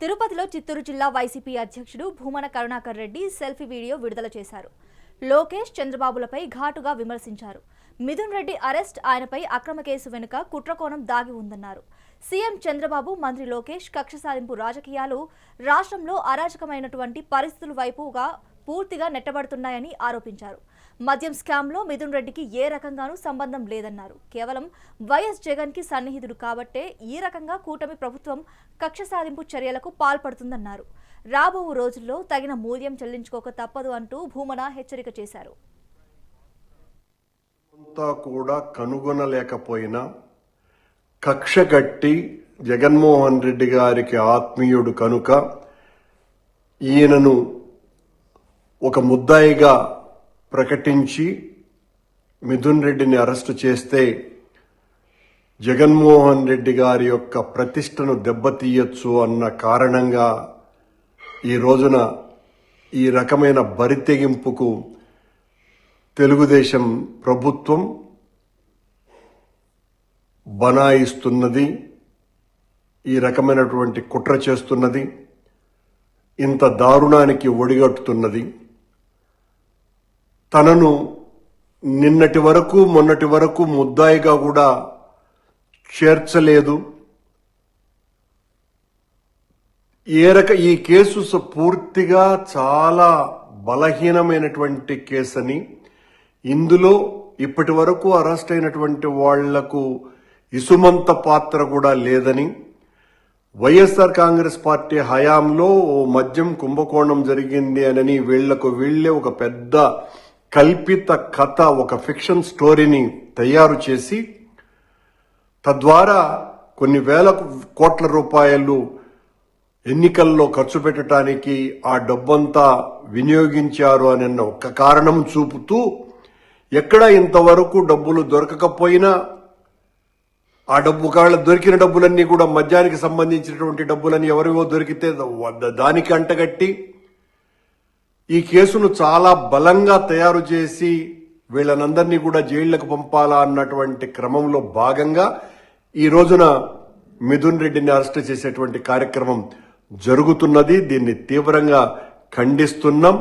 తిరుపతిలో చిత్తూరు జిల్లా వైసీపీ అధ్యక్షుడు భూమన కరుణాకర్ రెడ్డి సెల్ఫీ వీడియో విడుదల చేశారు. లోకేష్ చంద్రబాబులపై ఘాటుగా విమర్శించారు. మిథున్ రెడ్డి అరెస్ట్, ఆయనపై అక్రమ కేసు వెనుక కుట్రకోణం దాగి ఉందన్నారు. సీఎం చంద్రబాబు, మంత్రి లోకేష్ కక్ష సాధింపు రాజకీయాలు రాష్ట్రంలో అరాచకమైనటువంటి పరిస్థితుల వైపుగా పూర్తిగా నెట్టబడుతున్నాయని ఆరోపించారు. మద్యం స్కామ్లో మిథున్ రెడ్డికి ఏ రకంగానూ సంబంధం లేదన్నారు. కేవలం వైఎస్ జగన్ కి సన్నిహితుడు కాబట్టే ఈ రకంగా కూటమి ప్రభుత్వం కక్ష సాధింపు చర్యలకు పాల్పడుతుందన్నారు. రాబో రోజుల్లో తగిన మూల్యం చెల్లించుకోక తప్పదు అంటూ భూమన హెచ్చరిక చేశారు. కూడా కనుగొనలేకపోయినా కక్ష కట్టి జగన్మోహన్ రెడ్డి గారికి ఆత్మీయుడు కనుక ఈయనను ఒక ముద్దాయిగా ప్రకటించి మిథున్ రెడ్డిని అరెస్టు చేస్తే జగన్మోహన్ రెడ్డి గారి యొక్క ప్రతిష్టను దెబ్బతీయచ్చు అన్న కారణంగా ఈ రోజున ఈ రకమైన బరితెగింపుకు తెలుగుదేశం ప్రభుత్వం బనాయిస్తున్నది, ఈ రకమైనటువంటి కుట్ర చేస్తున్నది, ఇంత దారుణానికి ఒడిగట్టుతున్నది. తనను నిన్నటి వరకు మొన్నటి వరకు ముద్దాయిగా కూడా చేర్చలేదు. ఈ కేసు పూర్తిగా చాలా బలహీనమైనటువంటి కేసని, ఇందులో ఇప్పటి వరకు అరెస్ట్ అయినటువంటి వాళ్లకు ఇసుమంత పాత్ర కూడా లేదని, వైఎస్ఆర్ కాంగ్రెస్ పార్టీ హయాంలో మద్యం కుంభకోణం జరిగింది అని వీళ్లే ఒక పెద్ద కల్పిత కథ, ఒక ఫిక్షన్ స్టోరీని తయారు చేసి తద్వారా కొన్ని వేల కోట్ల రూపాయలు ఎన్నికల్లో ఖర్చు పెట్టడానికి ఆ డబ్బంతా వినియోగించారు అని ఒక్క కారణం చూపుతూ ఎక్కడ ఇంతవరకు డబ్బులు దొరకకపోయినా ఆ ఒకవేళ దొరికిన డబ్బులన్నీ కూడా మద్యానికి సంబంధించినటువంటి డబ్బులని ఎవరివో దొరికితే దానికి అంటగట్టి ఈ కేసును చాలా బలంగా తయారు చేసి వీళ్ళనందరినీ కూడా జైళ్లకు పంపాలా అన్నటువంటి క్రమంలో భాగంగా ఈ రోజున మిథున్ రెడ్డిని అరెస్ట్ చేసేటువంటి కార్యక్రమం జరుగుతున్నది. దీన్ని తీవ్రంగా ఖండిస్తున్నాం.